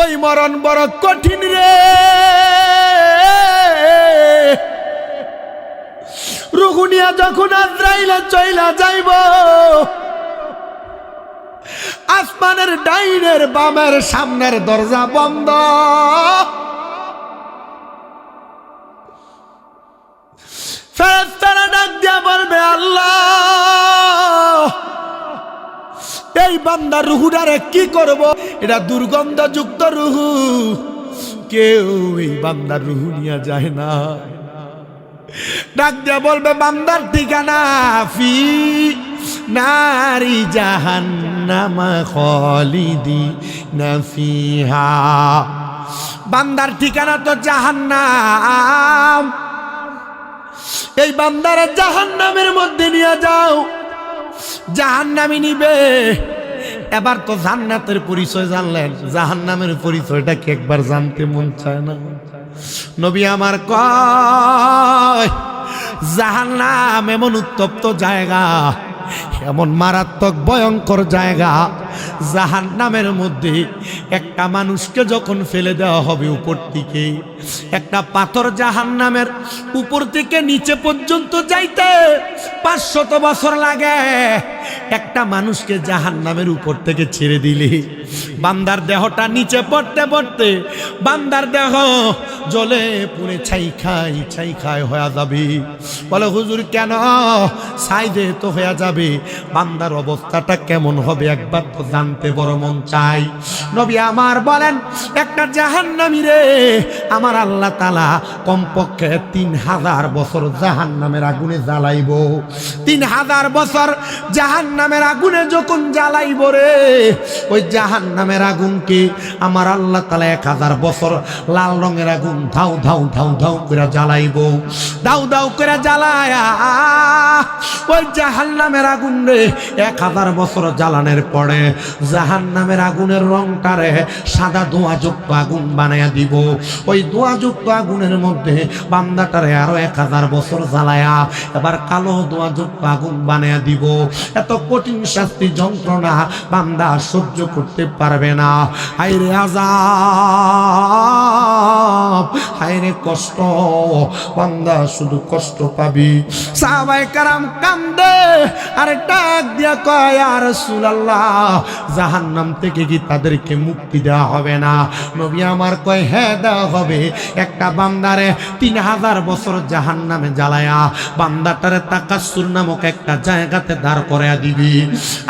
ওই মরণ বড় কঠিন রে, রুহুনিয়া যখন আজরাইলে চইলা যাইব, আসমানের ডাইনের বামের সামনের দরজা বন্ধ। ফেরেশতারা ডাক দিয়া বলবে, আল্লাহ এই বান্দার রুহুটারে কি করব? এটা দুর্গন্ধযুক্ত রুহু, কেউ এই বান্দার রুহু নিয়ে যায় না। ডাক দিয়া বলবে, বান্দার ঠিকানা ফি নারি জাহান্নাম খালিদিনা ফিহা। বান্দার ঠিকানা তো জাহান্নাম, এই বান্দারে জাহান্নামের মধ্যে নিয়ে যাও। জাহান্নামী নিবে। এবার তো জান্নাতের পরিচয় জানলেন, জাহান্নামের পরিচয়টা কি একবার জানতে মন চায় না? নবী আমার কয়, জাহান্নাম এমন উত্তপ্ত জায়গা, এমন মারাত্মক ভয়ঙ্কর জায়গা, জাহান্নামের মধ্যে একটা মানুষকে যখন ফেলে দেওয়া হবে উপর থেকে, একটা পাথর জাহান্নামের উপর থেকে নিচে পর্যন্ত যাইতে 500 বছর লাগে। একটা মানুষকে জাহান্নামের উপর থেকে ছেড়ে দিলে বান্দার দেহটা নিচে পড়তে পড়তে বান্দার দেহ জ্বলে পুড়ে ছাই খাই হয়ে যাবে। বলে হুজুর কেন? সাইদে তো হয়ে যাবে, বান্দার অবস্থাটা কেমন হবে একবার তো জানতে বড় মন চাই। নবী আমার বলেন, একটা জাহান্নামী রে আমার আল্লাহ তাআলা কমপক্ষে 3000 বছর জাহান্নামের আগুনে জ্বালাইব। 3000 বছর জাহান্নামের আগুনে যখন জ্বালাইব রে, ওই জাহান্নামের আগুনকে আমার আল্লাহ তাআলা 1000 বছর লাল রঙের আগুন ধাউ ধাউ ধাউ ধাউ করে জ্বালাইব। দাউ দাউ করে জ্বালায়া ওই জাহান্নামের আগুন রে 1000 বছর জ্বালানোর পরে জাহান্নামের আগুনের রংটারে সাদা ধোঁয়াযুক্ত আগুন বানায়া দিব। ওই ধোঁয়াযুক্ত আগুনের মধ্যে বান্দাটারে আরো 1000 বছর জ্বালায়া এবার কালো ধোঁয়াযুক্ত আগুন বানায়া দিব। এত কঠিন শাস্তি যন্ত্রণা বান্দা সহ্য করতে পারবে না। হায়রে আযাব, হায়রে কষ্ট, বান্দা শুধু কষ্ট পাবি। সাহাবায়ে কেরাম কান্দে আর ডাক দিয়া কয়, ইয়া রাসূলুল্লাহ জাহান্নাম থেকে কি তাদেরকে মুক্তি দেওয়া হবে না? নবী আমার কয়, হ্যাঁ দেওয়া হবে। একটা বান্দারে 3000 বছর জাহান্নামে জ্বালায়া বান্দাটারে তাকাসসুর নামক একটা জায়গাতে দাঁড় করায়া দিবি।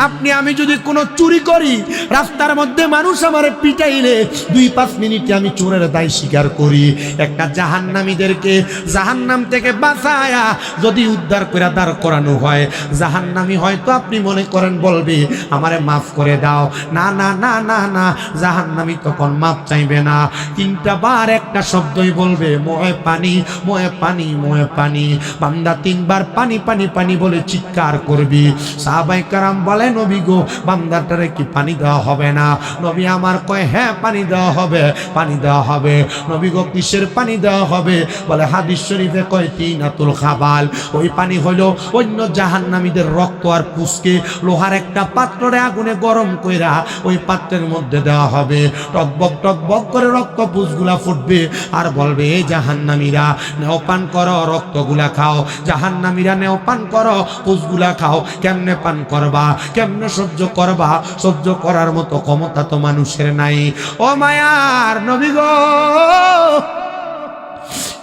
আপনি আমি যদি কোনো চুরি করি, রাস্তার মধ্যে মানুষ আমারে পিটাইলে 2-5 মিনিটে আমি চোরের দায় স্বীকার করি। একটা জাহান্নামীদেরকে জাহান্নাম থেকে বাঁচায়া যদি উদ্ধার করে দাঁড় করানো হয়, জাহান্নামী হয়তো আপনি মনে করেন বলবে আমারে মাফ করে দাও। না না না না না, জাহান্নামী তখন মাফ চাইবে না। 3টা বার একটা শব্দই বলবে, মোহে পানি মোহে পানি মোহে পানি। বান্দা 3 বার পানি পানি পানি বলে চিৎকার করবি। সাহাবায়ে কেরাম বলে, নবী গো বান্দাটারে কি পানি দেওয়া হবে না? নবী আমার কয়, হ্যাঁ পানি দেওয়া হবে, পানি দেওয়া হবে। নবী গো কিসের পানি দেওয়া হবে? বলে হাদিস শরীফে কয় তিনাতুল খাবাল। ওই পানি হলো অন্য জাহান্নামীদের রক্ত আর পুষকে লোহার একটা পাত্রে আগুনে গরম কইরা ওই পাত্রের মধ্যে দেওয়া হবে। টকবক করে রক্ত পুষগুলা ফুটবে আর বলবে, এই জাহান্নামীরা নেও পান করো, রক্তগুলা খাও। জাহান্নামীরা নেও পান করো, পুষগুলা খাও। কেমনে পান করবা, কেমনে সহ্য করবা? সহ্য করার মতো ক্ষমতা তো মানুষের নাই। ও মায়ার নবী গো,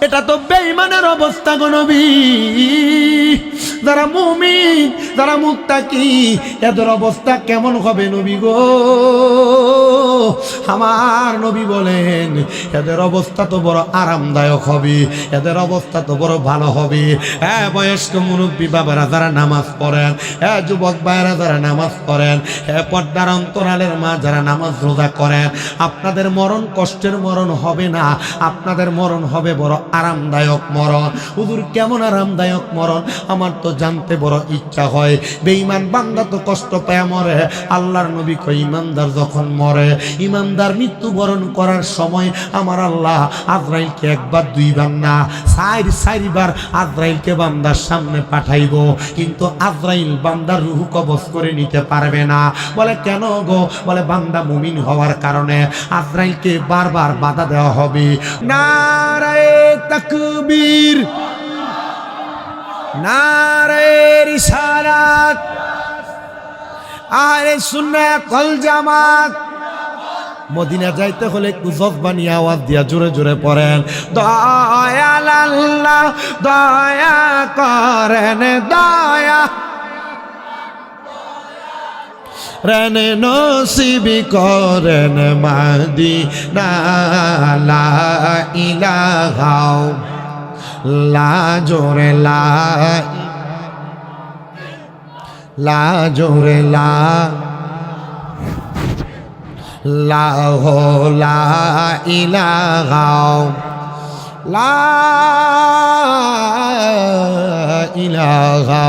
এটা তো বেঈমানের অবস্থা গো নবী। যারা মুমিন, যারা মুত্তাকি, এদের অবস্থা কেমন হবে নবী গো? আমার নবী বলেন, এদের অবস্থা তো বড় আরামদায়ক হবে, এদের অবস্থা তো বড় ভালো হবে। হ্যাঁ বয়স্ক মুরব্বী বাবারা যারা নামাজ পড়েন, হ্যাঁ যুবক ভাইরা যারা নামাজ পড়েন, হ্যাঁ পর্দার অন্তরালের মা যারা নামাজ রোজা করেন, আপনাদের মরণ কষ্টের মরণ হবে না, আপনাদের মরণ হবে বড় আরামদায়ক মরণ। হুজুর কেমন আরামদায়ক মরণ? আমার তো জানতে বড় ইচ্ছা হয়। বেঈমান বান্দা তো কষ্ট পায় মরে। আল্লাহর নবী কই ইমানদার যখন মরে, ইমানদার মৃত্যুবরণ করার সময় আমার আল্লাহ আজরাইলকে একবার দুইবার না চারবার আজরাইলকে বান্দার সামনে পাঠাইব, কিন্তু আজরাইল বান্দার রূহ কবজ করে নিতে পারবে না। বলে কেন গো? বলে বান্দা মুমিন হওয়ার কারণে আজরাইলকে বারবার বাধা দেওয়া হবে। নারায়ে তাকবীর, নারায়ে রিসালাত, আহলে সুন্নাত ওয়াল জামাত। মদিনা যাইতে হলে একটু জজবানি আওয়াজ দিয়া জোরে জোরে পড়েন, দয়াল আল্লাহ দয়া করেন, দয়া রেন নসিব করেন মদিনা। লা ইলাহা লা জোরে লা, লা জোরে লা, লা ইলাহা লা ইলাহা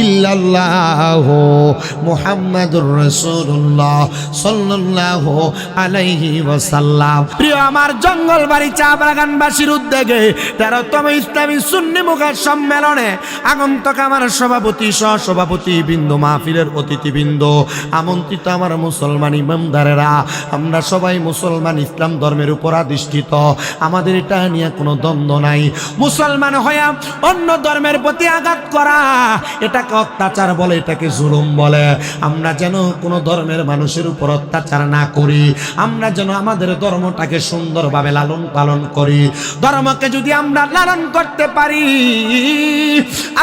ইল্লাল্লাহু মুহাম্মাদুর রাসূলুল্লাহ সাল্লাল্লাহু আলাইহি ওয়াসাল্লাম। প্রিয় আমার জঙ্গলবাড়ি চা বাগানবাসীর উদ্যোগে 13তম ইসলামী সুন্নি মুখার সম্মেলনে আগন্তক আমার সভাপতি সহসভাপতি বৃন্দ, মাহফিলের অতিথিবৃন্দ, আমন্ত্রিত আমার মুসলমান ইমামদারেরা, আমরা সবাই মুসলমান, ইসলাম ধর্মের উপর আধিষ্ঠিত। আমাদের এটা নিয়ে কোনো দ্বন্দ্ব নাই। মুসলমান হইয়া অন্য ধর্মের প্রতি আঘাত করা এটাকে অত্যাচার বলে, এটাকে জুলুম বলে। আমরা যেন কোনো ধর্মের মানুষের উপর অত্যাচার না করি, আমরা যেন আমাদের ধর্মটাকে সুন্দরভাবে লালন পালন করি। ধর্মকে যদি আমরা লালন করতে পারি,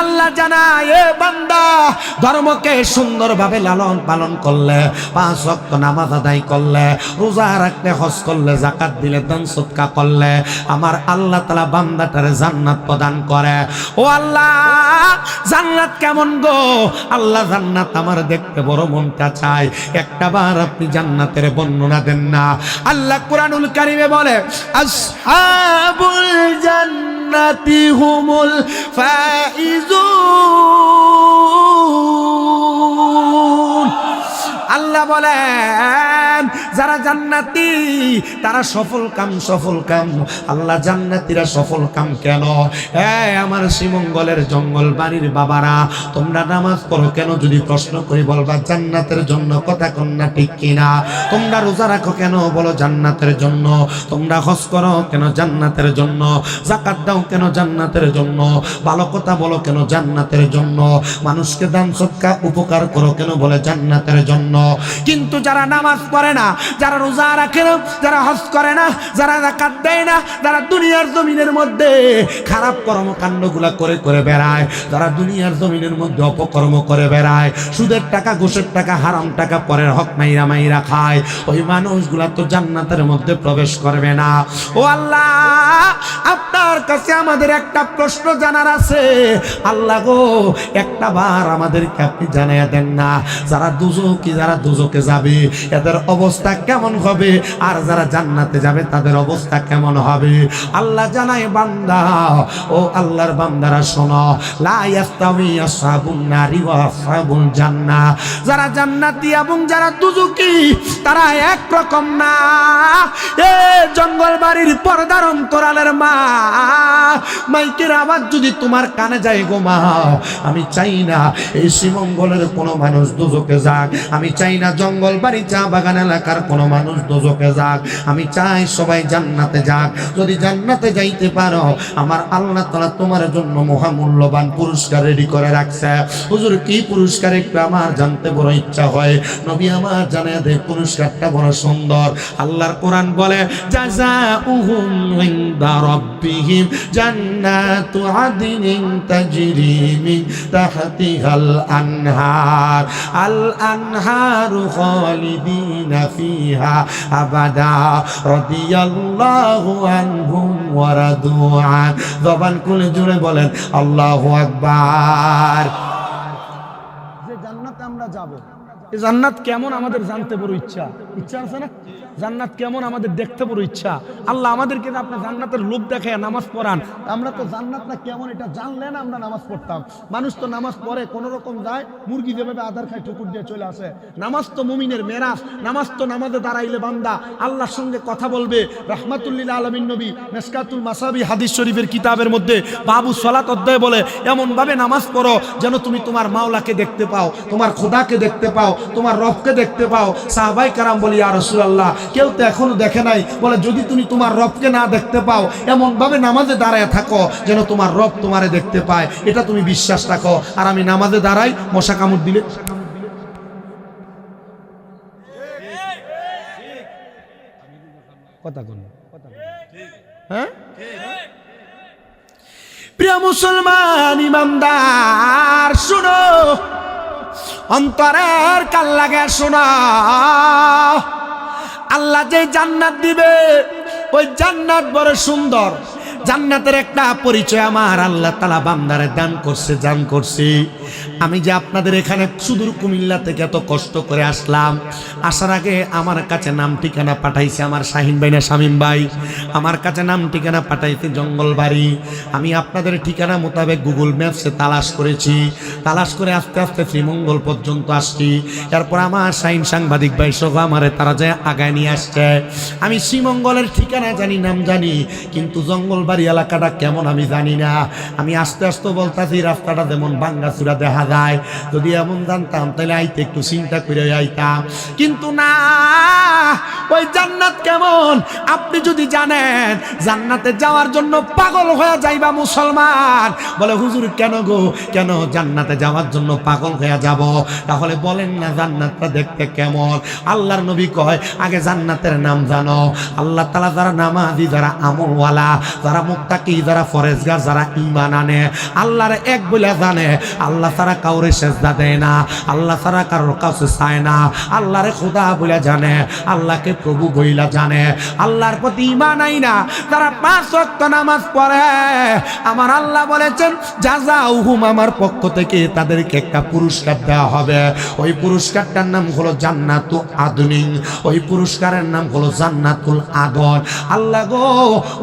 আল্লাহ জানায় এ বান্দা ধর্মকে সুন্দরভাবে লালন পালন করলে, 5 ওয়াক্ত নামাজ আদায় করলে, রোজা রাখলে, হজ করলে, যাকাত দিলে, দান সদকা করলে, আমার আল্লাহ তাআলা বান্দাটারে জান্নাত প্রদান করে। ও আল্লাহ, জান্নাত কেমন গো? আল্লাহ জান্নাত আমার দেখতে বড় মনটা চায়। একটাবার আপনি জান্নাতের বর্ণনা দেন না। আল্লাহ কুরআনুল কারীমে বলে, আসহাবুল জান্নাতি হুমুল ফাইজুন। আল্লাহ বলেন যারা জান্নাতি তারা সফল কাম। আল্লাহ জান্নাতীরা সফল কাম কেন? আমার শ্রীমঙ্গলের জঙ্গল বাড়ির বাবারা, তোমরা নামাজ পড়ো কেন যদি প্রশ্ন করি বলবা জান্নাতের জন্য। কথা কন্যা ঠিক কিনা? তোমরা রোজা রাখো কেন? বলো জান্নাতের জন্য। তোমরা হজ করো কেন? জান্নাতের জন্য। যাকাত দাও কেন? জান্নাতের জন্য। ভালো কথা বলো কেন? জান্নাতের জন্য। মানুষকে দান সদকা উপকার করো কেন? বলে জান্নাতের জন্য। কিন্তু যারা নামাজ পড়ে না, যারা রোজা রাখে না, যারা হজ করে না, যারা যাকাত দেয় না, যারা দুনিয়ার জমিনের মধ্যে খারাপ কর্মকাণ্ডগুলা করে করে বেড়ায়, যারা দুনিয়ার জমিনের মধ্যে অপকর্ম করে বেড়ায়, সুদের টাকা, ঘুষের টাকা, হারাম টাকা, পরের হক মাইরা মাইরা খায়, ওই মানুষগুলা তো জান্নাতের মধ্যে প্রবেশ করবে না। ও আল্লাহ, আপনার কাছে আমাদের একটা প্রশ্ন জানার আছে। আল্লাহ গো, একটা বার আমাদেরকে আপনি জানাইয়া দেন না, যারা দুজকি, যারা দুজকে যাবে এদের অবস্থা কেমন হবে, আর যারা জান্নাতে যাবে তাদের অবস্থা কেমন হবে। আল্লাহ জানায়, বান্দা, ও আল্লাহর বান্দারা শোনো, লা ইয়াস্তাওয়ি আসহাবুন নারি ওয়া আসহাবুল জান্নাহ। যারা জান্নাতি এবং যারা দুজকি তারা এক রকম না। এ জঙ্গল বাড়ির পর্দার অন্তরালের মা, মাইকের আওয়াজ যদি তোমার কানে যায় গো মা, আমি চাই না এই শ্রীমঙ্গলের কোনো মানুষ দুজকে যাক, আমি চাই না জঙ্গল বাড়ি চা বাগান এলাকার কোনো মানুষ দুজকে যাক, আমি চাই সবাই জান্নাতে যাক। যদি জান্নাতে যাইতে পারো, আমার আল্লাহ তাআলা তোমার জন্য মহামূল্যবান পুরস্কার রেডি করে রাখছে। হুজুর কি পুরস্কার? একটু আমার জানতে বড় ইচ্ছা হয়। নবী আমার জানায় দেয় পুরস্কারটা বড় সুন্দর। আল্লাহর কোরআন বলে, জাযাউহুম ইনদা রাব্বিহিম জান্নাতু আদনিন তাজরি মিন তাহতিহাল আনহার, আল আনহারু খালিদিনা ফিহা আবাদা রাদিয়াল্লাহু আনহুম ওয়া রাদু আন। জবান খুলে জুড়ে বলেন আল্লাহু আকবার। যে জান্নাতে আমরা যাব, এই জান্নাত কেমন আমাদের জানতে বড় ইচ্ছা আছে না? জান্নাত কেমন আমাদের দেখতে বড় ইচ্ছা। আল্লাহ আমাদেরকে আপনি জান্নাতের লোভ দেখায় নামাজ পড়ান, আমরা তো জান্নাতটা কেমন এটা জানলেন আমরা নামাজ পড়তাম। মানুষ তো নামাজ পড়ে কোনো রকম যায়, মুরগি যেভাবে আধার খায় ঠুকুর দিয়ে চলে আসে। নামাজ তো মুমিনের মেরাজ, নামাজ তো নামাজে দাঁড়াইলে বান্দা আল্লাহর সঙ্গে কথা বলবে। রাহমাতুল্লিল আলামিন নবী মিশকাতুল মাসাবি হাদিস শরীফের কিতাবের মধ্যে বাবু সালাত অধ্যায় বলে, এমন ভাবে নামাজ পড়ো যেন তুমি তোমার মাওলাকে দেখতে পাও, তোমার খোদাকে দেখতে পাও, তোমার রবকে দেখতে পাও। সাহাবাই কারাম বলি, ইয়া রাসূলুল্লাহ, কেউ তো এখনো দেখে নাই। বলে, যদি তুমি তোমার রবকে না দেখতে পাও, এমন ভাবে নামাজে দাঁড়ায় থাকো যেন তোমার রব তোমারে দেখতে পায়, এটা তুমি বিশ্বাস রাখো। আর আমি নামাজে দাঁড়াই, মশা কামড় দিলে কথা কোন, হ্যাঁ? প্রিয় মুসলমান ইমানদার, শুনো, অন্তরের কান লাগে শোনা। আল্লাহ যে জান্নাত দিবে, ওই জান্নাত বড় সুন্দর। জান্নাতের একটা পরিচয় আমার আল্লাহ তাআলা বান্দারে দান করছে, দান করছে। আমি যে আপনাদের এখানে সুদূর কুমিল্লা থেকে এত কষ্ট করে আসলাম, আসার আগে আমার কাছে নাম ঠিকানা পাঠাইছে আমার শাহিন ভাই না শামীম ভাই, আমার কাছে নাম ঠিকানা পাঠাইছে জঙ্গলবাড়ি। আমি আপনাদের ঠিকানা মোতাবেক গুগল ম্যাপসে তালাশ করেছি, তালাশ করে আস্তে আস্তে শ্রীমঙ্গল পর্যন্ত আসছি। এরপর আমার শাহিন সাংবাদিক ভাই সহ আমারে তারা যে আগায় নিয়ে আসছে। আমি শ্রীমঙ্গলের ঠিকানা জানি, নাম জানি, কিন্তু জঙ্গলবাড়ি এলাকাটা কেমন আমি জানি না। আমি আস্তে আস্তে বলতাছি, রাস্তাটা যেমন ভাঙ্গাচুরা দেখা যায়, যদি এমন জানতাম তাহলে আইতে একটু চিন্তা করে আইতাম। কিন্তু না, ওই জান্নাত কেমন আপনি যদি জানেন, জান্নাতে যাওয়ার জন্য পাগল হয়ে যাইবা মুসলমান। বলে, হুজুর কেন গো, কেন জান্নাতে যাওয়ার জন্য পাগল হয়ে যাব? তাহলে বলেন না জান্নাতটা দেখতে কেমন? আল্লাহর নবী কয়, আগে জান্নাতের নাম জানো। আল্লাহ তাআলা যারা নামাজি, যারা আমলওয়ালা, যারা মুত্তাকি, যারা ফরেজগার, যারা ঈমান আনে, আল্লাহর এক বলে জানে, আল্লাহ তারা কাউরে সেজদা দেয় না, আল্লাহ তারা কারোর কাছে চায় না, আল্লাহরে খোদা বলে জানে, আল্লাহকে প্রভু বইলা জানে, আল্লাহর প্রতি ঈমান আইনা তারা 5 ওয়াক্ত নামাজ পড়ে, আমার আল্লাহ বলেছেন জাযাউহুম, আমার পক্ষ থেকে তাদেরকে একটা পুরস্কার দেওয়া হবে। ওই পুরস্কারটার নাম হলো জান্নাতু আদনিন, ওই পুরস্কারের নাম হলো জান্নাতুল আদন। আল্লাহ গো,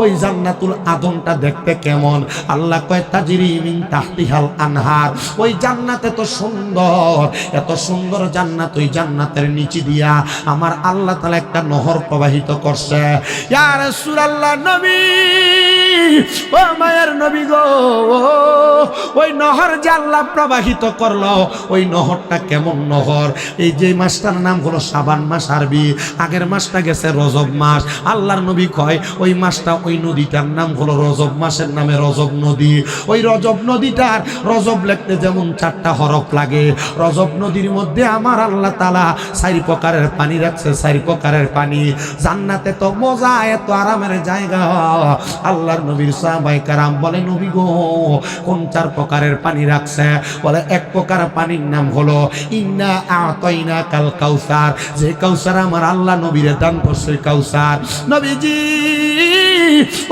ওই জান্নাতুল আদনটা দেখতে কেমন? আল্লাহ কয়, তাজরি মিন তাহতিহাল আনহার। ওই জান্নাত এত সুন্দর, এত সুন্দর জান্নাত, ওই জান্নাতের নিচে দিয়া আমার আল্লাহ তাআলা একটা নহর প্রবাহিত করছে। ইয়া রাসূলুল্লাহ, নবী, ও মায়ের নবী গো, ওই নহর যে আল্লাহ প্রবাহিত করলো, ওই নহরটা কেমন নহর? এই যে মাসটার নাম হলো শাবান মাস আরবি, আগের মাসটা গেছে রজব মাস। আল্লাহর নবী কয়, ওই মাসটা, ওই নদীটার নাম হলো রজব মাসের নামে রজব নদী। ওই রজব নদীটার, রজব লিখতে যেমন 4টা হরফ লাগে, রজব নদীর মধ্যে আমার আল্লাহ তাআলা 4 প্রকারের পানি রাখছে, 4 প্রকারের পানি। জান্নাতে তো মজা, এত আরামের জায়গা। আল্লাহর নবীর সাহাবায়ে কেরাম বলে, নবী গো, কোন 4 প্রকারের পানি রাখছে? বলে, এক প্রকার পানির নাম হলো ইন্না আতাইনা কাল কাউসার, যে কাউসার আমার আল্লাহ নবীরে দান করছে, কাউসার। নবীজি,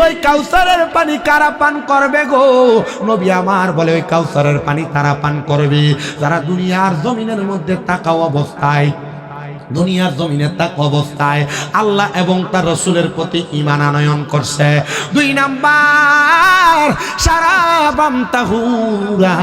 ওই কাউসারের পানি কারা পান করবে গো? নবী আমার বলে, ওই কাউসারের পানি তারা পান করবে যারা দুনিয়ার জমিনের মধ্যে তাকাও অবস্থায়, দুনিয়ার জমিনে তাক অবস্থায় আল্লাহ এবং তার রাসূলের প্রতি ঈমান আনয়ন করছে। 2 নাম্বার, শারাবাম তাহুরা,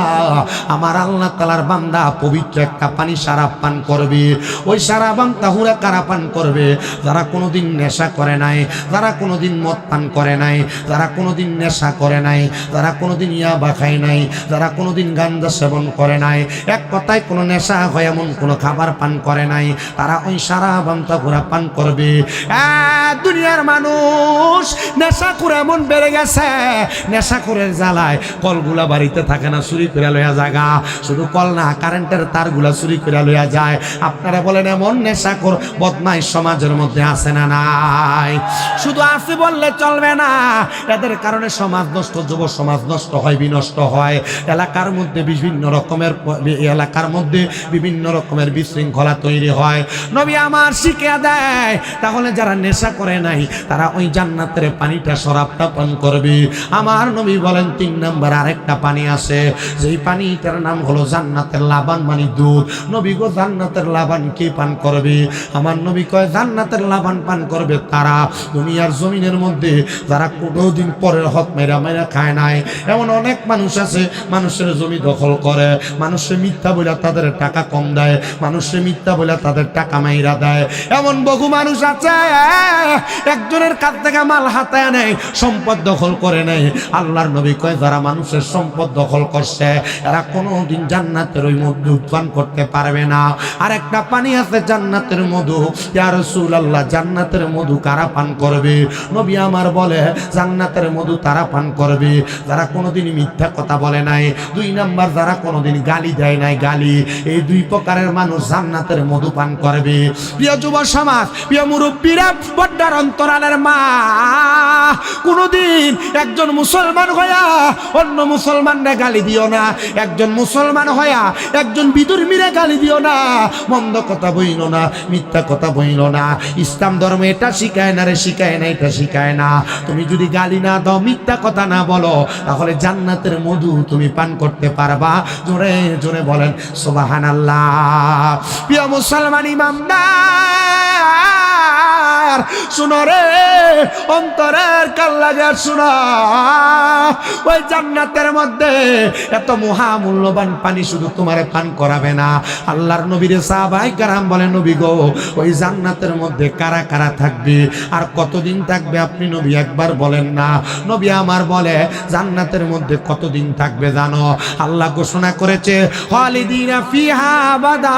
আমার আল্লাহ তাআলার বান্দা পবিত্র একটা পানি শারাব পান করবে। ওই শারাবাম তাহুরা কারা পান করবে? যারা কোনোদিন নেশা করে নাই, যারা কোনোদিন মদ পান করে নাই, যারা কোনোদিন নেশা করে নাই, যারা কোনোদিন ইয়াবা খায় নাই, যারা কোনোদিন গাঁজা সেবন করে নাই, এক কথায় কোনো নেশা হয় এমন কোনো খাবার পান করে নাই, তারা ওই শারাবাম তাহুরা পান করবে। দুনিয়ার মানুষ নেশা করে এমন বেড়ে গেছে, নেশা করে জ্বালায় কলগুলা বাড়িতে থাকে না, চুরি করে লইয়া জায়গা। শুধু কল না, কারেন্টের তারগুলা চুরি করে লইয়া যায়। আপনারা বলেন, এমন নেশা কর বদমাই সমাজের মধ্যে আছে না নাই? শুধু আছে বললে চলবে না, এদের কারণে সমাজ নষ্ট, যুব সমাজ নষ্ট হয়, বিনষ্ট হয়। এলাকার মধ্যে বিভিন্ন রকমের, এলাকার মধ্যে বিভিন্ন রকমের বিশৃঙ্খলা তৈরি হয়। নবী আমার শিখিয়ে দেয়, তাহলে যারা নেশা করে নাই তারা ওই জান্নাতের পানিটা শরাবটা পান করবি। আমার নবী বলেন 3 নাম্বার আরেকটা পানি আছে, যেই পানিটার নাম হলো জান্নাতের লাবান, মানে দুধ। নবী গো জান্নাতের লাবান কে পান করবে? আমার নবী কয় জান্নাতের লাবান পান করবে তারা দুনিয়ার জমিনের মধ্যে যারা কোনোদিন পরের হক মেরা মেরা খায় নাই। এমন অনেক মানুষ আছে মানুষের জমি দখল করে, মানুষের মিথ্যা বলে তাদের টাকা কম দেয়, মানুষের মিথ্যা বলে তাদের টাকা মাইরা দেয়। এমন বহু মানুষ আছে একজনের কাছ থেকে মাল হাতায় নেয়, সম্পদ দখল করে নেয়। আল্লাহর নবী কয় যারা মানুষের সম্পদ দখল করছে এরা কোনোদিন জান্নাতের ওই মধু পান করতে পারবে না। আর একটা পানি আছে জান্নাতের মধু। ইয়া রাসূলুল্লাহ, জান্নাতের মধু কারা পান করবে? নবী আমার বলে জান্নাতের মধু তারা পান করবে যারা কোনোদিন মিথ্যা কথা বলে নাই। 2 নাম্বার যারা কোনোদিন গালি দেয় নাই, গালি। এই 2 প্রকারের মানুষ জান্নাতের মধু পান করবে। প্রিয় যুব সমাজ, প্রিয় মুরব্বীরা, পর্দার অন্তরালের মা, কোনোদিন একজন মুসলমান হইয়া অন্য মুসলমানরা গালি দিও না। একজন মুসলমান হইয়া একজন বিধর্মীরা গালি দিও না। মন্দ কথা বইল না, মিথ্যা কথা বইল না। ইসলাম ধর্ম এটা শিখায় না রে, শিখায় না, এটা শিখায় না। তুমি যদি গালি না দাও, মিথ্যা কথা না বলো, তাহলে জান্নাতের মধু তুমি পান করতে পারবা। জোরে জোরে বলেন সুবহানাল্লাহ। প্রিয় মুসলমান ইমানদার, শুনো রে, অন্তরের কান লাগা শুনো। ওই জান্নাতের মধ্যে এত মহামূল্যবান পানি শুধু তোমারে পান করাবে না। আল্লাহর নবীর সাহাবায়ে কেরাম বলেন, নবী গো, ওই জান্নাতের মধ্যে কারা কারা থাকবে আর কতদিন থাকবে আপনি নবী একবার বলেন না। নবী আমার বলে জান্নাতের মধ্যে কতদিন থাকবে জানো? আল্লাহ ঘোষণা করেছে খালিদিনা ফিহা আবাদা।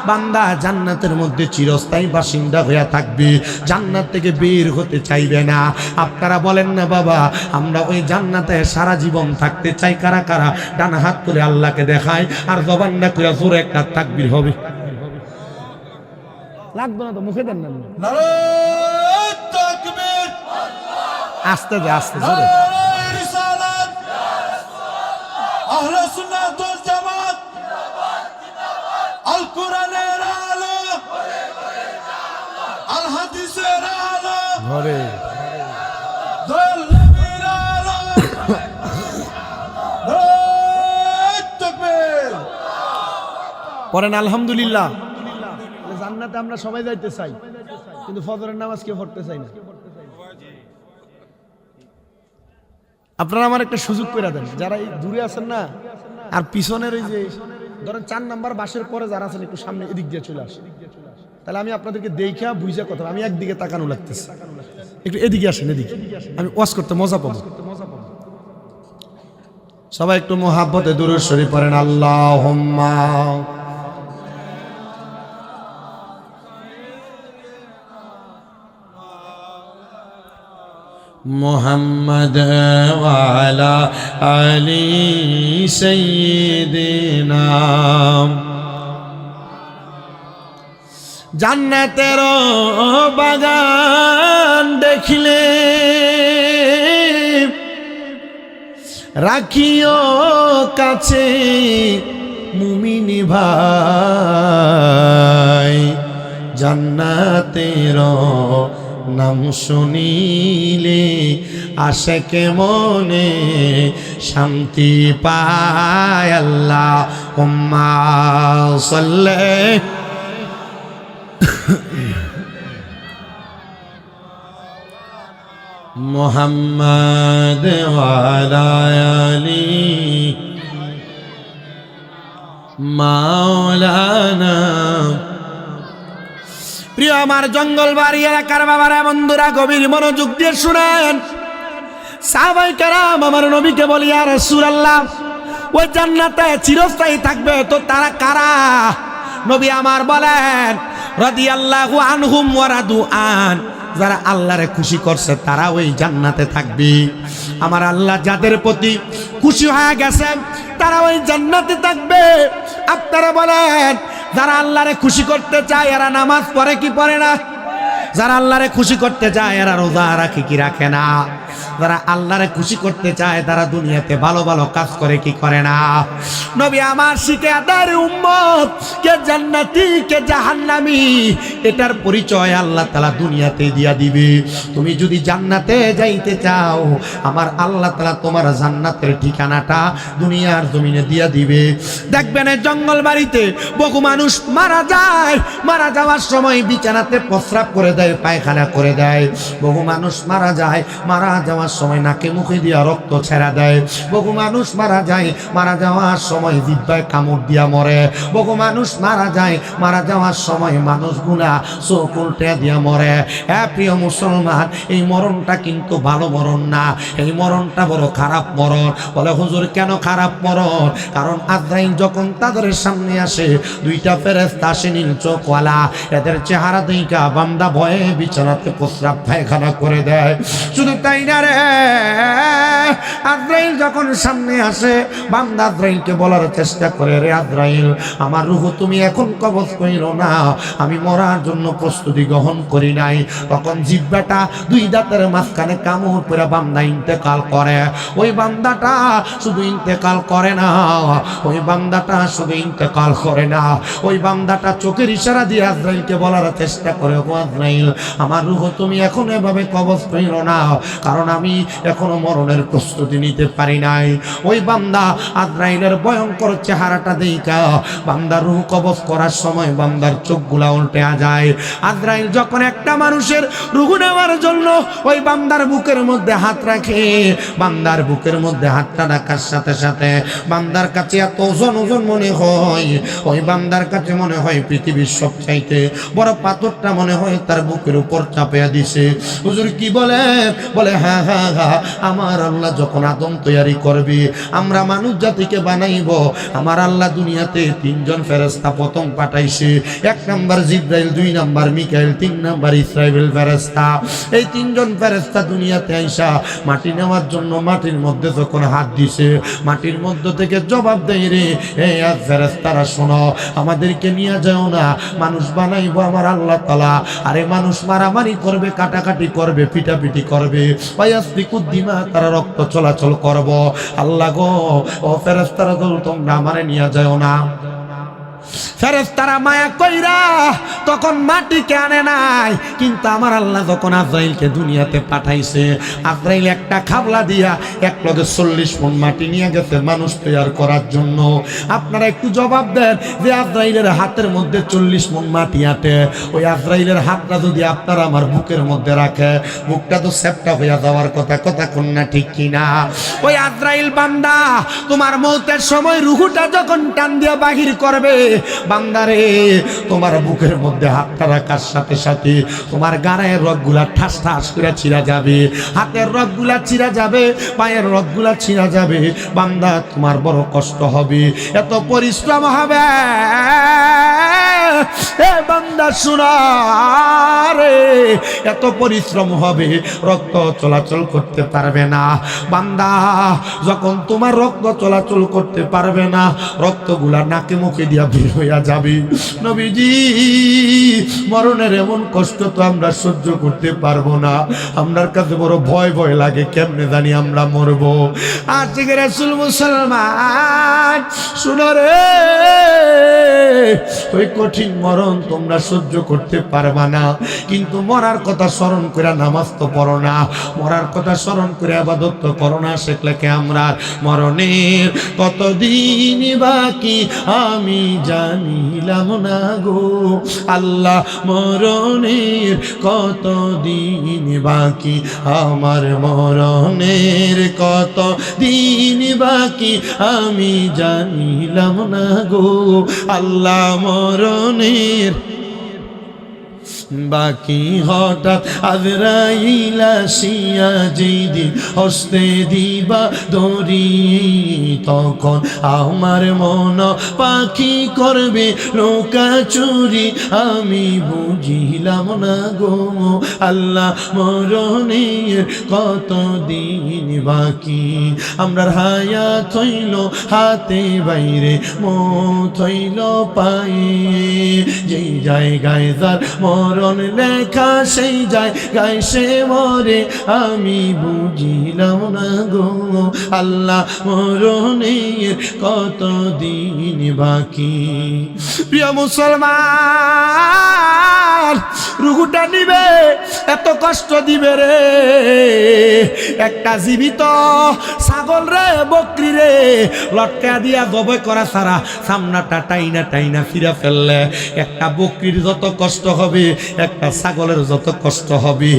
বান্দা জান্নাতের মধ্যে চিরস্থায়ী বাসিন্দা হয়ে থাকবে, জান্নাত থেকে বের হতে চাইবে না। আপনারা বলেন না বাবা আমরা ওই জান্নাতে সারা জীবন থাকতে চাই? কারা কারা ডান হাত করে আল্লাহকে দেখায় আর জবান না করে জোরে একটা তাকবীর হবে। লাগবে না তো, মুখে দেন না। নারায়ে তাকবীর, আস্তে দে, আস্তে জোরে। নারায়ে রিসালাত, আহলে সুন্নাত ওয়াল জামাত, জিন্দাবাদ জিন্দাবাদ। আল কোরআনের আলো, ঘরে ঘরে জালো। আল হাদিসের আলো, ঘরে দল নবীর আলো। নারায়ে তাকবীর। পড়েন আলহামদুলিল্লাহ। জান্নাতে আমরা সবাই যাইতে চাই, কিন্তু ফজরের নামাজ কেউ পড়তে চাই না। আপনারা আমার একটা সুযোগ করে দেন, যারা এই দূরে আছেন না আর পিছনের এই যে ধরেন 4 নাম্বার বাসের পরে যারা আছেন একটু সামনে এদিক দিয়ে চলে আসে, তাহলে আমি আপনাদেরকে দেখা বুঝা কথা। আমি একদিকে তাকানো লাগতেছে, একটু এদিকে আসেন, এদিকে আমি ওয়াজ করতে মজা পাবো। সবাই একটু মোহাব্বতে দুরূদ শরীফ পড়েন। আল্লাহুম্মা মুহাম্মদ ওয়া আলা আলি সাইয়্যিদিনা। জান্নাতের বাগান দেখিলে রাখিও কাছে মুমিনি ভাই, জান্নাতের নাম শুনিলে আশেকে মনে শান্তি পায়। আল্লাহুম্মা সাল্লি মুহাম্মাদ ওয়া আলা আলি মাওলানা। প্রিয় আমার জঙ্গল বাড়ি এলাকার বাবারা বন্ধুরা, গভীর মনোযোগ দিয়ে শুনেন। সাহাবায়ে কেরাম আমার নবীকে বলি, ইয়া রাসূলুল্লাহ, ওই জান্নাতে চিরস্থায়ী থাকবে তো তারা কারা? নবী আমার বলেন রাদিয়াল্লাহু আনহুম ওয়া রাদু আন, যারা আল্লাহরে খুশি করছে তারা ওই জান্নাতে থাকবে। আমার আল্লাহ যাদের প্রতি খুশি হয়ে গেছে তারা ওই জান্নাতে থাকবে। আপনারা বলেন যারা আল্লাহরে খুশি করতে চায় এরা নামাজ পড়ে কি পড়ে না? যারা আল্লাহরে খুশি করতে চায় এরা রোজা রাখে কি রাখে না? যারা আল্লাহরে খুশি করতে চায় তারা দুনিয়াতে ভালো ভালো কাজ করে কি করে না? নবী আমার শিখাদার উম্মত কে জান্নাতি কে জাহান্নামী এটার পরিচয় আল্লাহ তাআলা দুনিয়াতে দিয়া দিবে। তুমি যদি জান্নাতে যাইতে চাও আমার আল্লাহ তাআলা তোমার জান্নাতের ঠিকানাটা দুনিয়ার জমিনে দিয়া দিবে। দেখবেন জঙ্গল বাড়িতে বহু মানুষ মারা যায়, মারা যাওয়ার সময় বিছানাতে প্রস্রাব করে দেয়, পায়খানা করে দেয়। বহু মানুষ মারা যায়, মারা যাওয়ার সময় নাকে মুখে দিয়া রক্ত ছেড়া দেয়। বহু মানুষ মারা যায়, মারা যাওয়ার সময় জিহ্বায় কামড় দিয়া মরে। বহু মানুষ মারা যায়, মারা যাওয়ার সময় মানুষগুলা চোখ উল্টে দিয়া মরে। প্রিয় মুসলমান, এই মরণটা কিন্তু ভালো মরণ না, এই মরণটা বড় খারাপ মরণ। বলে হুজুর কেন খারাপ মরণ? কারণ আজরাইল যখন তাদের সামনে আসে দুইটা ফেরেশতা আসে নীল চোখওয়ালা, এদের চেহারা দেখা বান্দা ভয়ে বিছানাতে প্রস্রাব পায়খানা করে দেয়। শুধু তাই না রে, আজরাইল যখন সামনে আসে বান্দা আজরাইলকে বলার চেষ্টা করে, রে আজরাইল আমার রূহ তুমি এখন কবজ কইরো না, আমি মরার জন্য প্রস্তুতি গ্রহণ করি নাই। তখন জিহ্বাটা দুই দাঁতের মাঝখানে কামড় করে বান্দা ইন্তেকাল করে। ওই বান্দাটা শুধু ইন্তেকাল করে না, ওই বান্দাটা শুধু ইন্তেকাল করে না, ওই বান্দাটা চোখের ইশারা দিয়ে আজরাইলকে বলার চেষ্টা করে, ও আজরাইল আমার রূহ তুমি এখন এভাবে কবজ কইরো না, কারণ আমি এখনো মরণের প্রস্তুতি নিতে পারি নাই। ওই বান্দা আজরাইলের ভয়ঙ্কর চেহারাটা দেখা বান্দার রূহ কবজ করার সময় বান্দার চোখগুলা উল্টে যায়। আজরাইল যখন একটা মানুষের রূহ নেওয়ার জন্য ওই বান্দার বুকের মধ্যে হাত রাখে, বান্দার বুকের মধ্যে হাতটা রাখার সাথে সাথে বান্দার কাছে এত ওজন ওজন মনে হয়, ওই বান্দার কাছে মনে হয় পৃথিবীর সবচাইতে বড় পাথরটা মনে হয় তার বুকের উপর চাপিয়ে দিছে। হুজুর কি বলে? বলে হ্যাঁ হ্যাঁ হ্যাঁ, আমার আল্লাহ যখন আদম তৈরি করবে, আমরা মানুষ জাতিকে বানাইব, আমার আল্লাহ দুনিয়াতে তিনজন ফেরেশতা প্রথম পাঠাইছে। এক নাম্বার জিবরাইল, দুই নাম্বার মিকাইল, তিন নাম্বার ইসরাফিল ফেরেশতা। এই তিনজন ফেরেশতা দুনিয়াতে আইসা মাটি নেওয়ার জন্য মাটির মধ্যে যখন হাত দিছে, মাটির মধ্য থেকে জবাব দেয়, রে এই ফেরেশতারা শোনো, আমাদেরকে নিয়ে যাও না, মানুষ বানাইবো আমার আল্লাহ তাআলা। আরে মানুষ মারামারি করবে, কাটাকাটি করবে, পিটাপিটি করবে, দিমা তারা রক্ত চলাচল করব। আল্লাহ গো, ও ফেরেশতারা তোমরা আমারে নিয়ে যাও না। ফেরেশতারা মায়া কইরা তখন মাটিকে আনে নাই, কিন্তু আমার আল্লাহ যখন আজরাইলকে দুনিয়াতে পাঠাইছে, আজরাইল একটা খাবলা দিয়া এক লগে 40 মণ মাটি নিয়ে গেছে মানুষ তৈরি করার জন্য। আপনারা একটু জবাব দেন যে আজরাইলের হাতের মধ্যে 40 মণ মাটি আটে, ওই আজরাইলের হাতটা যদি আপনারা আমার বুকের মধ্যে রাখে, বুকটা তো সেপটা হইয়া যাওয়ার কথা, কথা কোন না ঠিক কিনা? ওই আজরাইল বান্দা তোমার মৌতের সময় রুহুটা যখন টান দিয়া বাহির করবে, বান্দারে তোমার বুকের মধ্যে হাতটা রাখার সাথে সাথে তোমার গায়ের রগগুলা ঠাস ঠাস করে ছিঁড়া যাবে, হাতের রগগুলা ছিঁড়া যাবে, পায়ের রগগুলা ছিঁড়া যাবে। বান্দা তোমার বড় কষ্ট হবে, এত পরিশ্রম হবে। এ বান্দা শোনা রে, এত পরিশ্রম হবে, রক্ত চলাচল করতে পারবে না। বান্দা যখন তোমার রক্ত চলাচল করতে পারবে না, রক্তগুলা নাকে মুখে দিয়া বের হইয়া যাবে। নবীজি মরণের এমন কষ্ট তো আমরা সহ্য করতে পারবো না, আমরার কাছে বড় ভয় ভয় লাগে, কেমনে জানি আমরা মরবো। আশিক রাসূল মুসলমান শুনো রে, ওই কঠিন মরণ তোমরা সহ্য করতে পারবা না, কিন্তু মরার কথা স্মরণ করে নামাজ তো পড়ো না, মরার কথা স্মরণ করে ইবাদত তো করো না। শেখলেকে আমরা মরণের কতদিন বাকি আমি জানিলাম না গো আল্লাহ, মরণের কতদিন বাকি আমার, মরণের কতদিন বাকি আমি জানিলাম না গো আল্লাহ, মরণের বাকি হঠাৎ আজরাইল আসিয়া যেদিন হস্তে দিবা দড়ি, তখন আমার মন পাখি করবে নৌকা চুরি আমি বুঝিলাম না গো আল্লাহ, মরণের কতদিন বাকি। আমরার হায়াত হইল হাতে বাইরে, মৌত হইল পায়ে, যেই জায়গায় যার মরণ মরণ লেখা সেই জায়গায় সে মরে আমি বুঝিলাম না গো আল্লাহ মরণের কত দিন বাকি। প্রিয় মুসলমান, রুহুটা নিবে, এত কষ্ট দিবে রে। একটা জীবিত ছাগল রে, বকরি রে, লটকা দিয়া জবাই করা ছাড়া সামনাটা টাইনা টাইনা ফিরা ফেললে একটা বকরির যত কষ্ট হবে, একটা ছাগলের যত কষ্ট হবে,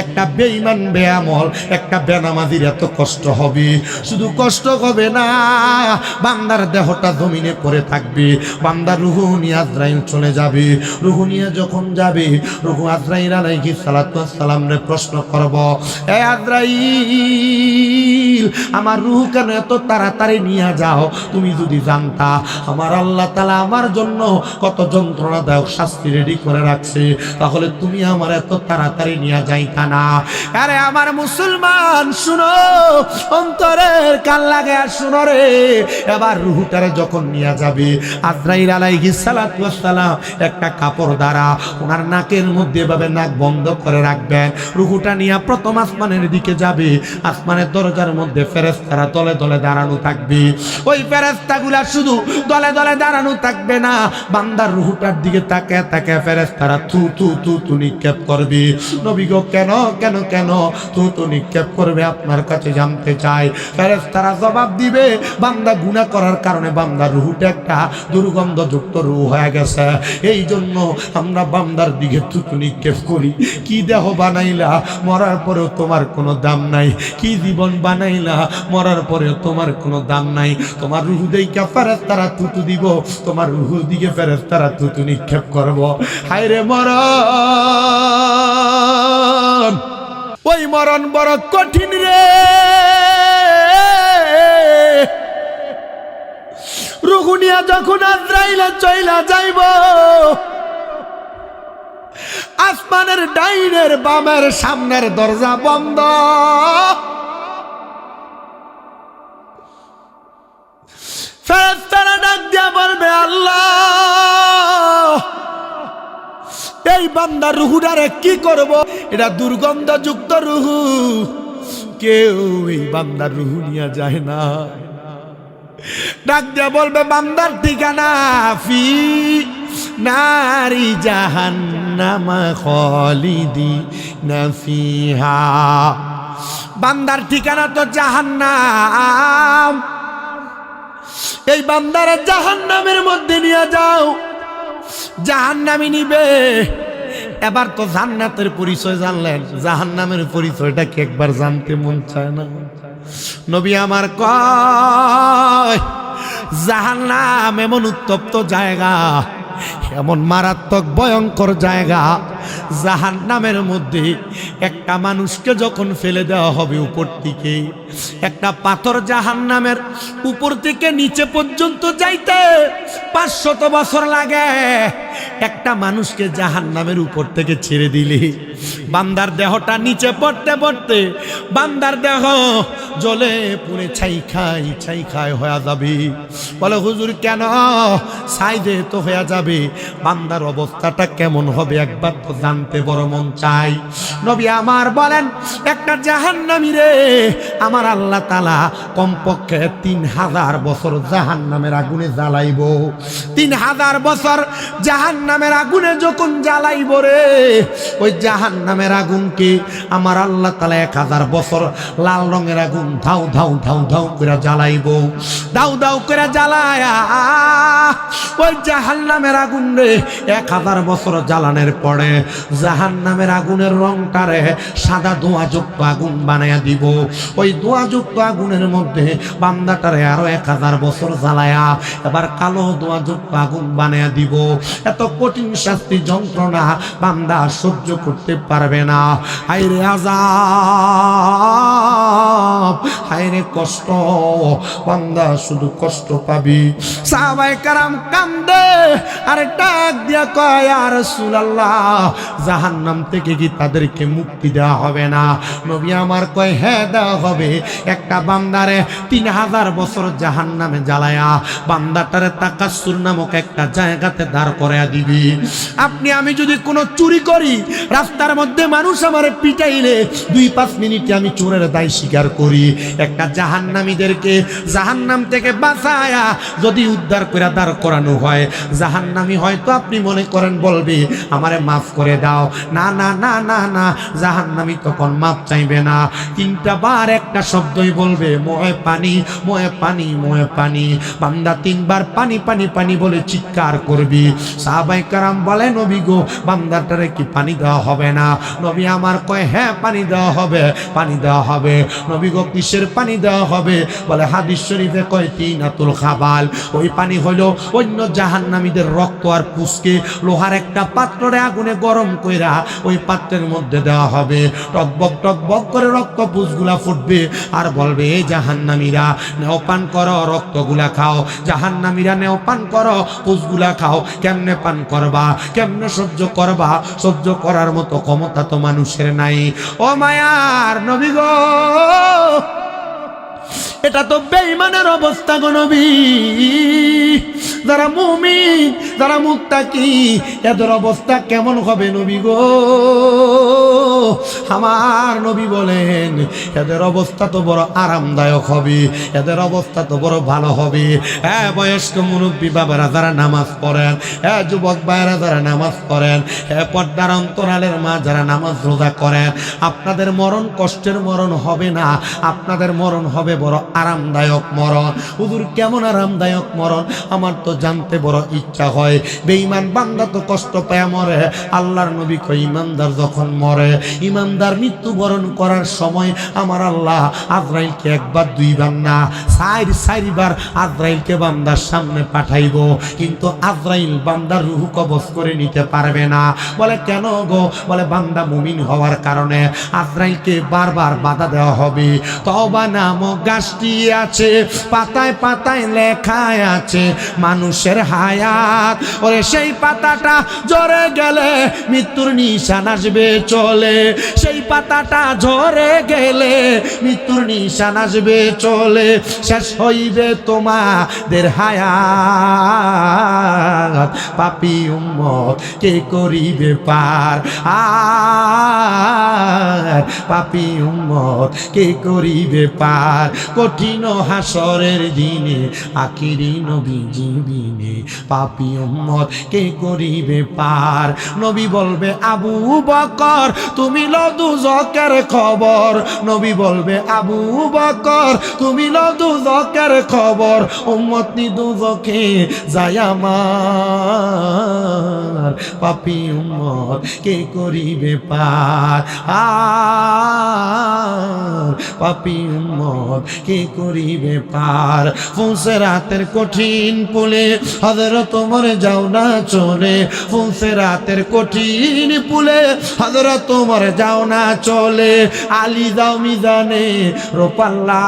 একটা বেঈমান বেআমল একটা বেনামাজির এত কষ্ট হবে। শুধু কষ্ট হবে না, বান্দার দেহটা জমিনে পড়ে থাকবে। বান্দার রুহু নিয়ে আজরাইল চলে যাবে। রুহু নিয়ে যখন যাবে, রুহু আজরাইল আলাইহিস সালাতু ওয়াস সালাম রে প্রশ্ন করব, এ আজরাইল, আমার রুহু কেন এত তাড়াতাড়ি নিয়ে যাও? তুমি যদি জানতা আমার আল্লাহ তাআলা আমার জন্য কত যন্ত্রণাদায়ক শাস্তি রেডি করে রাখছে, তাহলে তুমি আমার এত তাড়াতাড়ি নিয়ে যাইতা না। আরে আমার মুসলমান শুনো, অন্তরের কান লাগে আর শুনো রে। এবার রুহুটারে যখন নিয়ে যাবে, আজরাইল আলাইহিস সালাতু ওয়াস সালাম একটা কাপড় দ্বারা ওনার নাকের মধ্যে এভাবে নাক বন্ধ করে রাখবেন। রুহুটা নিয়ে প্রথম আসমানের দিকে যাবে। আসমানের দরজার মধ্যে ফেরেশতারা দলে দলে দাঁড়ানো থাকবে। ওই ফেরেশতাগুলা শুধু দলে দলে দাঁড়ানো থাকবে না, বান্দার রুহুটার দিকে তাকায় তাকায় ফেরেশতারা থু থু থু থু নিক্ষেপ করবে। নবী গো, কেন কেন কেন থু থু নিক্ষেপ করবে? আপনার কাছে জানতে চাই। ফেরেশতারা জবাব দিবে, বান্দা গুনাহ করার কারণে বান্দার রুহুটা একটা দুর্গন্ধযুক্ত রূহ হয়ে গেছে, এই জন্য আমরা বান্দার দিকে থু থু নিক্ষেপ করি। কি দেহ বানাইলা, মরার পরেও তোমার কোনো দাম নাই। কি জীবন বানাইলা, মরার পরেও তোমার কোনো দাম নাই। তোমার রুহু দেইকা ফেরেশতারা থু থু দিব, তোমার রুহুর দিকে ফেরেশতারা থু থু নিক্ষেপ করব। হায় রে মরণ, ওই মরণ বড় কঠিন রে। রুহু নিয়া যখন আজরাইল চইলা যাইব, আসমানের ডাইনের বামের সামনের দরজা বন্ধ। ফেরেশতারা ডাক দিয়া বলবে, আল্লাহ, এই বান্দার রুহুটারে কি করব? এটা দুর্গন্ধযুক্ত রুহু, কেউ এই বান্দার রুহু নিয়ে যায় না। ডাক দিয়া বলবে, বান্দার ঠিকানা ফি নারি জাহান্নাম খালিদিনা ফিহা। বান্দার ঠিকানা তো জাহান্নাম। এই বান্দারে জাহান্নামের মধ্যে নিয়ে যাও, জাহান্নামী নিবে। এবার তো জান্নাতের পরিচয় জানলেন, জাহান্নামের পরিচয়টা কি একবার জানতে মন চায় না? নবী আমার কয়, জাহান্নাম এমন উত্তপ্ত জায়গা, এমন মারাত্মক ভয়ঙ্কর জায়গা, জাহান্নামের মধ্যে একটা মানুষকে যখন ফেলে দেওয়া হবে উপর থেকে, একটা পাথর জাহান্নামের উপর থেকে নিচে পর্যন্ত যাইতে 500 বছর লাগে। একটা মানুষকে জাহান্নামের উপর থেকে ছেড়ে দিলে বান্দার দেহটা নিচে পড়তে পড়তে বান্দার দেহ জ্বলে পুড়ে ছাই খাই হয়ে যাবে। বলে হুজুর কেন? ছাই যেহেতু হয়ে যাবে, বান্দার অবস্থাটা কেমন হবে একবার তো জানতে বড় মন চাই। নবী আমার বলেন, একটা জাহান্নামী রে আমার আল্লাহ তাআলা কমপক্ষে 3000 বছর জাহান্নামের আগুনে জ্বালাইব। 3000 বছর জাহান্নামের আগুনে যখন জ্বালাইব রে, ওই জাহান্নামের আগুনকে আমার আল্লাহ তাআলা 1000 বছর লাল রঙের আগুন ধাউ ধাউ ধাউ ধাউ করে জ্বালাইব। দাউ দাউ করে জ্বালায়া ওই জাহান্নামের আগুন রে 1000 বছর জ্বালানোর পরে জাহান্নামের আগুনের রংটারে সাদা ধোঁয়াযুক্ত আগুন বানায়া দিব। ওই ধোঁয়াযুক্ত আগুনের মধ্যে বান্দাটারে আরো 1000 বছর জ্বালায়া এবার কালো ধোঁয়াযুক্ত আগুন বানায়া দিব। এত কঠিন শাস্তি যন্ত্রণা বান্দা সহ্য করতে পারবে না। আইরে আযাব, হায় রে কষ্ট, বান্দা শুধু কষ্ট পাবি। সাহাবায়ে কেরাম কান্দে আর ডাক দিয়া কয়, ইয়া রাসূলুল্লাহ, জাহান্নাম থেকে কি তাদেরকে মুক্তি দেওয়া হবে না? নবী আমার কয়, হ্যাঁ দেওয়া হবে। একটা বান্দারে 3000 বছর জাহান্নামে জ্বালায়া বান্দাটারে তাকাসসুর নামক একটা জায়গাতে দাঁড় করায়া দিবি। আপনি আমি যদি কোনো চুরি করি, রাস্তার মধ্যে মানুষ আমারে পিটাইলে 2-5 মিনিটে আমি চোরের দায় স্বীকার করি। একটা জাহান্নামীদেরকে জাহান্নাম থেকে বাঁচায়া যদি উদ্ধার করে দাঁড় করানো হয়, জাহান্নামী হয়তো আপনি মনে করেন বলবে আমারে মাফ করে দাও। না না না না না, জাহান্নামী তখন মাফ চাইবে না। 3টা বার একটা শব্দই বলবে, মোয়ে পানি, মোয়ে পানি, মোয়ে পানি। বান্দা 3 বার পানি পানি পানি বলে চিৎকার করবি। সাহাবায়ে কেরাম বলে, নবী গো, বান্দাটারে কি পানি দেওয়া হবে না? নবী আমার কয়, হ্যাঁ পানি দেওয়া হবে, পানি দেওয়া হবে। নবী গো, কিসের পানি দেওয়া হবে? বলে হাদিস শরীফে কয়, তিনাতুল খাবাল। ওই পানি হলো অন্য জাহান্নামীদের রক্ত আর পুষ্কে লোহার একটা পাত্রে আগুনে গরম কইরা ওই পাত্রের মধ্যে দেওয়া হবে। টকবক টকবক করে রক্ত পুষগুলা ফুটবে আর বলবে, এই জাহান্নামীরা নেও পান করো, রক্তগুলা খাও। জাহান্নামীরা নেও পান করো, পুষগুলা খাও। কেমনে পান করবা, কেমনে সহ্য করবা? সহ্য করার মতো ক্ষমতা তো মানুষের নাই। ও মায়ার নবী গো, এটা তো বেঈমানের অবস্থা গো নবী। যারা মুমিন, যারা মুত্তাকি, এদের অবস্থা কেমন হবে নবী গো? আমার নবী বলেন, এদের অবস্থা তো বড় আরামদায়ক হবে, এদের অবস্থা তো বড় ভালো হবে। হ্যাঁ, বয়স্ক মুরব্বী বাবারা যারা নামাজ পড়েন, হ্যাঁ যুবক ভাইরা যারা নামাজ পড়েন, হ্যাঁ পর্দার অন্তরালের মা যারা নামাজ রোজা করেন, আপনাদের মরণ কষ্টের মরণ হবে না, আপনাদের মরণ হবে বড় আরামদায়ক মরণ। হুজুর কেমন আরামদায়ক মরণ? আমার তো জানতে বড় ইচ্ছা হয়। বেঈমান বান্দা তো কষ্ট পায় মরে। আল্লাহর নবী কয়, ইমানদার যখন মরে, ইমানদার মৃত্যুবরণ করার সময় আমার আল্লাহ আজরাইলকে 1বার 2বার না 4বার আজরাইলকে বান্দার সামনে পাঠাইব, কিন্তু আজরাইল বান্দার রূহ কবজ করে নিতে পারবে না। বলে কেন গো? বলে বান্দা মুমিন হওয়ার কারণে আজরাইলকে বারবার বাধা দেওয়া হবে। তওবা নামক গাছটি আছে, পাতায় পাতায় লেখা আছে মানুষের হায়াত। ওরে সেই পাতাটা ঝরে গেলে মৃত্যুর নিশান আসবে চলে, সেই পাতাটা ঝরে গেলে মৃত্যুর নিশান আসবে চলে। শেষ হইবে তোমাদের হায়াত, পাপী উম্মত কে করিবে পার? আর পাপী উম্মত কে করিবে পার? কঠিন হাসরের দিনে আখিরি নবী জীবিনে পাপী উম্মত কে করিবে পার? নবী বলবে, আবু বকর তুমি লো দুজকের খবর। নবী বলবে, আবু বকর তুমি লো দুজকের খবর। উম্মত নি দুজকে যায় আমার, পাপী উম্মত কে করিবে পার? আর পাপী উম্মত কে করিবে পার? ফুলসেরাতের কঠিন পুলে হযরত ওমর যাও না চলে, ফুলসেরাতের কঠিন পুলে হযরত ওমর যাও না চলে। আলী যাও মিজানে রোপাল্লায়,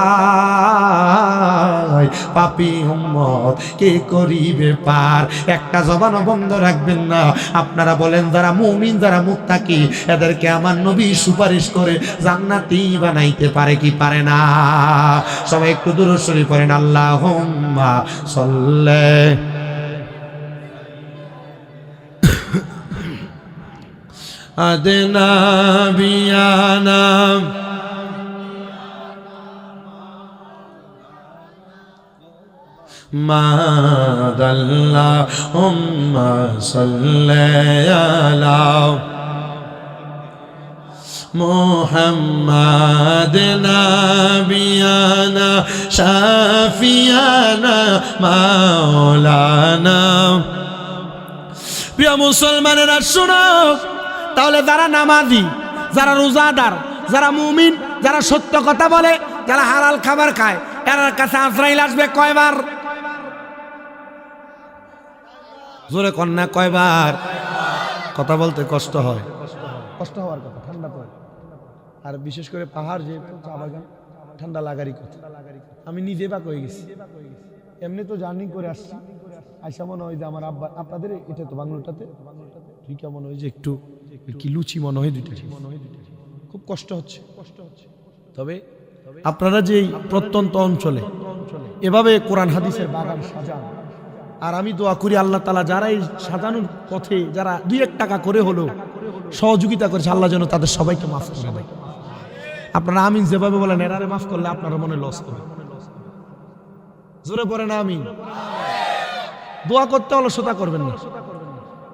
পাপী উম্মত কে করিবে পার? একটা জবানও বন্ধ রাখবেন না। আপনারা বলেন, যারা মুমিন, যারা মুত্তাকি, এদেরকে আমার নবী সুপারিশ করে জান্নাতি বানাইতে পারে কি পারে না? সবাই একটু দুরূদ শরীফ পড়েন, আল্লাহুম্মা সাল্লি আদনা বিয়ানা মাদাল্লাহুম্মা সাল্লি আলা মুহাম্মাদ নাবিয়ানা শাফিয়ানা মাওলানা। প্রিয় মুসলমানেরা শোনো, তাহলে যারা নামাজি, যারা রোজাদার, যারা মুমিন, যারা সত্য কথা বলে, যারা হালাল খাবার খায়, এর কাছে আজরাইল আসবে কয়বার? জোরে কন্যা কয়বার? কথা বলতে কষ্ট হয়, কষ্ট হওয়ার কথা, ঠান্ডা পড়ে। আর বিশেষ করে পাহাড়, যেহেতু চা বাগান, ঠান্ডা লাগারই কথা। আমি নিজে বাক হয়ে গেছি, এমনি তো জার্নি করে আসছি, আইসা মনে হয় যে আমার আব্বা, আপনাদের এটা তো বাংলোটাতে ঠিক মনে হয় যে একটু কি লুচি মনে হয়, দুইটা খুব কষ্ট হচ্ছে। তবে আপনারা যে প্রত্যন্ত অঞ্চলে এভাবে কোরআন হাদিসের বাগান সাজান, আর আমি দোয়া করি আল্লাহ তাআলা যারা এই সাজানোর পথে যারা 2-1 টাকা করে হলো সহযোগিতা করেছে, আল্লাহ যেন তাদের সবাইকে মাফ করে দেয়। আপনারা আমিন যেভাবে বলেন, এরারে মাফ করলে আপনারা মনে লস হবে। জোরে পড়ে না আমিন। দোয়া করতে অলসতা করবেন না,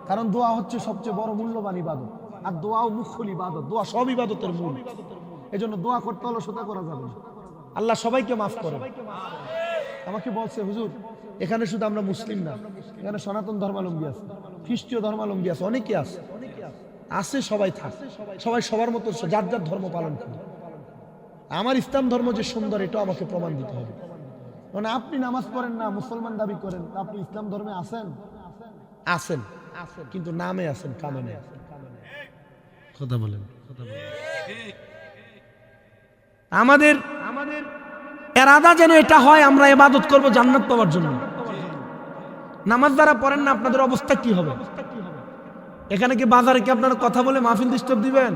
কারণ দোয়া হচ্ছে সবচেয়ে বড় মূল্যবান ইবাদত, আর দোয়াও মুখ্য ইবাদত, দোয়া সব ইবাদতের মূল। এজন্য দোয়া করতে অলসতা করা যাবে না। আল্লাহ সবাইকে মাফ করেন। আমাকে বলছে হুজুর, এখানে শুধু আমরা মুসলিম না, এখানে সনাতন ধর্মাবলম্বী আছে, খ্রিস্টীয় ধর্মাবলম্বী আছে, অনেকে আছে, সবাই থাকে, সবাই সবার মতো যার যার ধর্ম পালন করে। আমার ইসলাম ধর্ম যে সুন্দর, এটা আমাকে প্রমাণ দিতে হবে। মানে আপনি নামাজ পড়েন না, মুসলমান দাবি করেন, আপনি ইসলাম ধর্মে আছেন, কিন্তু নামে আছেন, কামে নেই। কথা বলেন। আমাদের এরাদা যেন এটা হয়, আমরা ইবাদত করব জান্নাত পাওয়ার জন্য। নামাজ যারা পড়েন না, আপনাদের অবস্থা কি হবে? এখানে কি বাজারে কি আপনারা কথা বলে মাহফিল ডিস্টার্ব দিবেন?